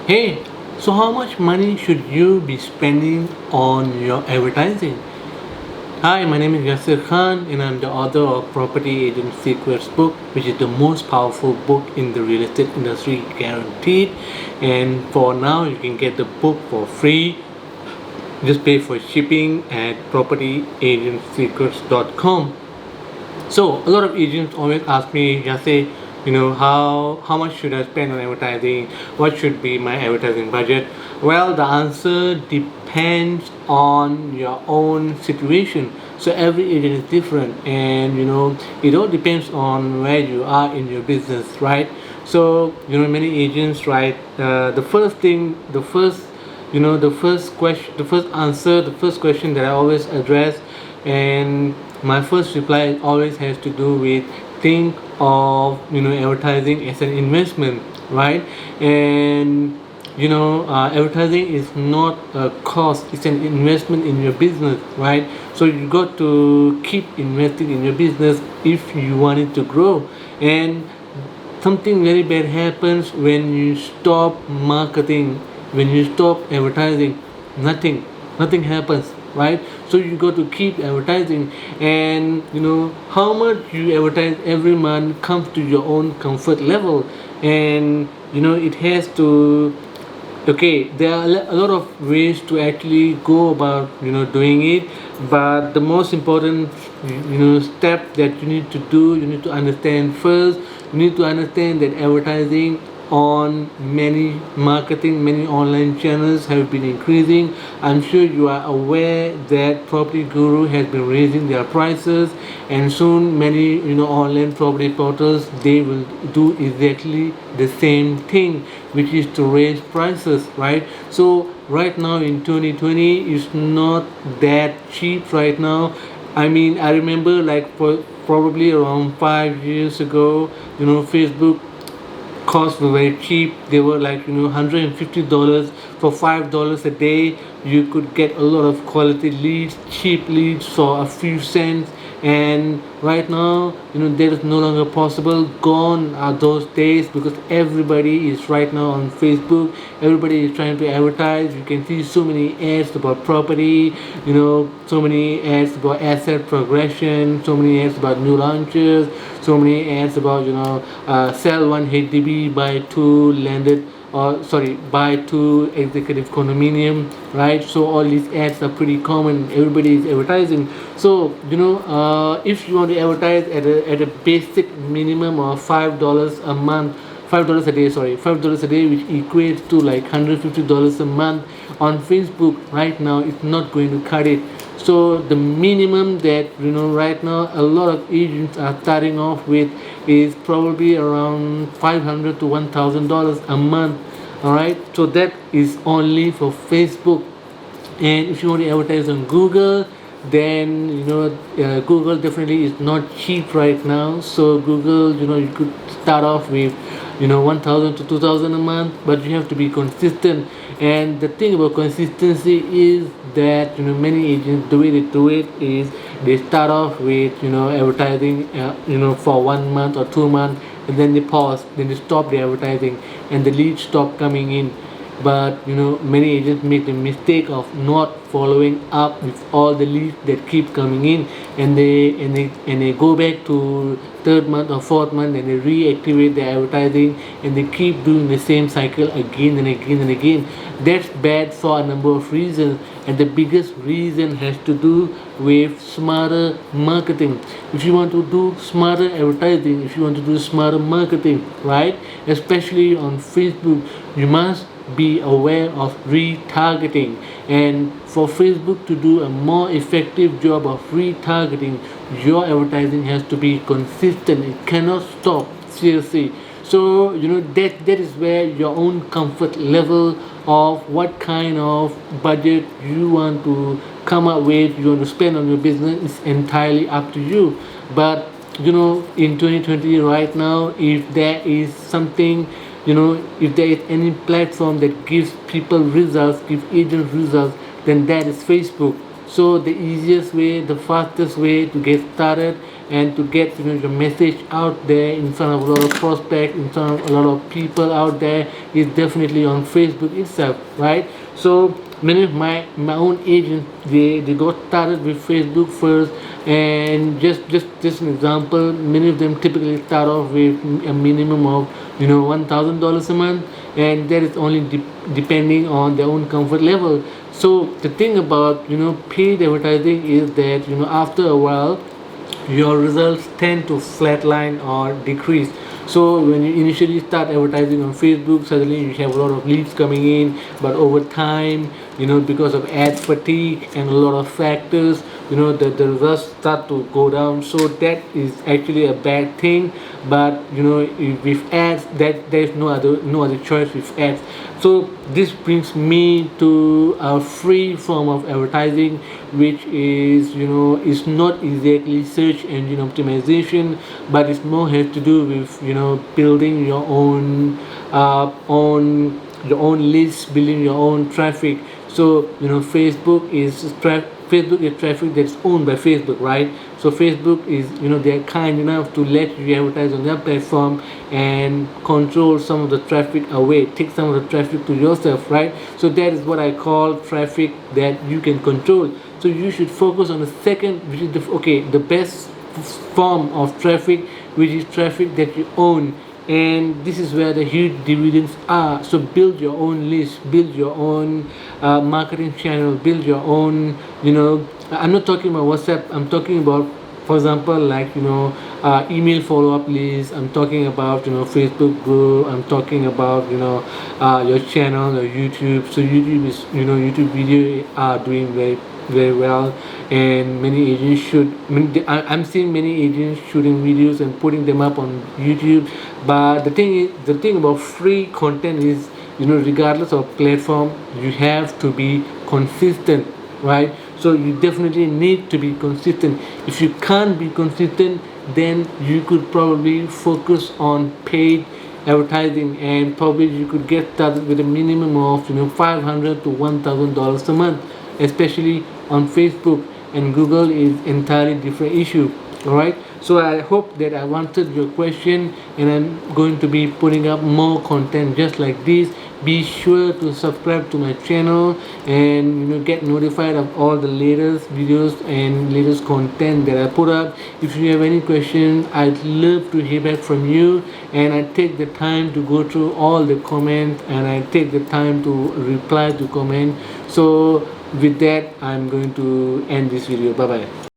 Hey, so how much money should you be spending on your advertising? Hi, my name is Yasir Khan and I'm the author of Property Agent Secrets book, which is the most powerful book in the real estate industry, guaranteed. And for now, you can get the book for free. Just pay for shipping at propertyagentsecrets.com. So a lot of agents always ask me, Yase, how much should I spend on advertising? What should be my advertising budget? Well, the answer depends on your own situation. So every agent is different, and it all depends on where you are in your business, right? So many agents, right? The first question, the first answer, the first question that I always address, and my first reply always has to do with think of advertising as an investment, right? And advertising is not a cost, it's an investment in your business, right? So you got to keep investing in your business if you want it to grow. And something very bad happens when you stop marketing, when you stop advertising. Nothing happens, right? So you got to keep advertising, and how much you advertise every month comes to your own comfort level. And it has to, okay, there are a lot of ways to actually go about doing it, but the most important step that you need to do, you need to understand first. You need to understand that advertising on many online channels have been increasing. I'm sure you are aware that Property Guru has been raising their prices, and soon many online property portals, they will do exactly the same thing, which is to raise prices, right? So right now in 2020, it's not that cheap right now. I mean, I remember like for probably around 5 years ago, Facebook costs were very cheap. They were like $150 for $5 a day. You could get a lot of quality leads, cheap leads for a few cents. And right now, that is no longer possible. Gone are those days, because everybody is right now on Facebook. Everybody is trying to advertise. You can see so many ads about property, so many ads about asset progression, so many ads about new launches, so many ads about sell one HDB, buy two landed, or sorry, buy two executive condominium, right? So all these ads are pretty common. Everybody is advertising. So if you want to advertise at a basic minimum of $5 a month, $5 a day, sorry, $5 a day, which equates to like $150 a month on Facebook right now, it's not going to cut it. So the minimum that right now a lot of agents are starting off with is probably around $500 to $1,000 a month. All right, so that is only for Facebook. And if you want to advertise on Google, then Google definitely is not cheap right now. So Google, you could start off with 1,000 to 2,000 a month, but you have to be consistent. And the thing about consistency is that many agents, the way they do it is they start off with advertising for 1 month or 2 months, and then they pause, then they stop the advertising, and the leads stop coming in. But many agents make the mistake of not following up with all the leads that keep coming in, and they go back to third month or fourth month, and they reactivate their advertising, and they keep doing the same cycle again and again and again. That's bad for a number of reasons, and the biggest reason has to do with smarter marketing. If you want to do smarter advertising, if you want to do smarter marketing, right, especially on Facebook, you must be aware of retargeting. And for Facebook to do a more effective job of retargeting, your advertising has to be consistent. It cannot stop, seriously. So that is where your own comfort level of what kind of budget you want to come up with, you want to spend on your business, is entirely up to you. But in 2020 right now, if there is something, if there is any platform that gives people results, gives agents results, then that is Facebook. So the easiest way, the fastest way to get started and to get your message out there in front of a lot of prospects, in front of a lot of people out there, is definitely on Facebook itself, right? So many of my own agents, they got started with Facebook first, and just an example, many of them typically start off with a minimum of $1,000 a month, and that is only depending on their own comfort level. So the thing about paid advertising is that after a while your results tend to flatline or decrease. So when you initially start advertising on Facebook, suddenly you have a lot of leads coming in, but over time, because of ad fatigue and a lot of factors, the results start to go down. So that is actually a bad thing. But with ads, that there's no other choice with ads. So this brings me to a free form of advertising, which is not exactly search engine optimization, but it's more has to do with building your own list, building your own traffic. So Facebook is traffic that's owned by Facebook, right? So Facebook is they're kind enough to let you advertise on their platform and control some of the traffic away, take some of the traffic to yourself, right? So that is what I call traffic that you can control. So you should focus on the second, which is the best form of traffic, which is traffic that you own. And this is where the huge dividends are. So build your own list, build your own marketing channel, build your own I'm not talking about WhatsApp, I'm talking about, for example, like email follow-up list. I'm talking about Facebook group. I'm talking about your channel or YouTube. So YouTube is YouTube video are doing very very well, and many agents I'm seeing many agents shooting videos and putting them up on YouTube. But the thing about free content is regardless of platform, you have to be consistent, right? So you definitely need to be consistent. If you can't be consistent, then you could probably focus on paid advertising, and probably you could get started with a minimum of $500 to $1,000 a month, especially on Facebook. And Google is entirely different issue. All right, so I hope that I answered your question, and I'm going to be putting up more content just like this. Be sure to subscribe to my channel and get notified of all the latest videos and latest content that I put up. If you have any questions, I'd love to hear back from you, and I take the time to go through all the comments, and I take the time to reply to comment. So with that, I'm going to end this video. Bye bye.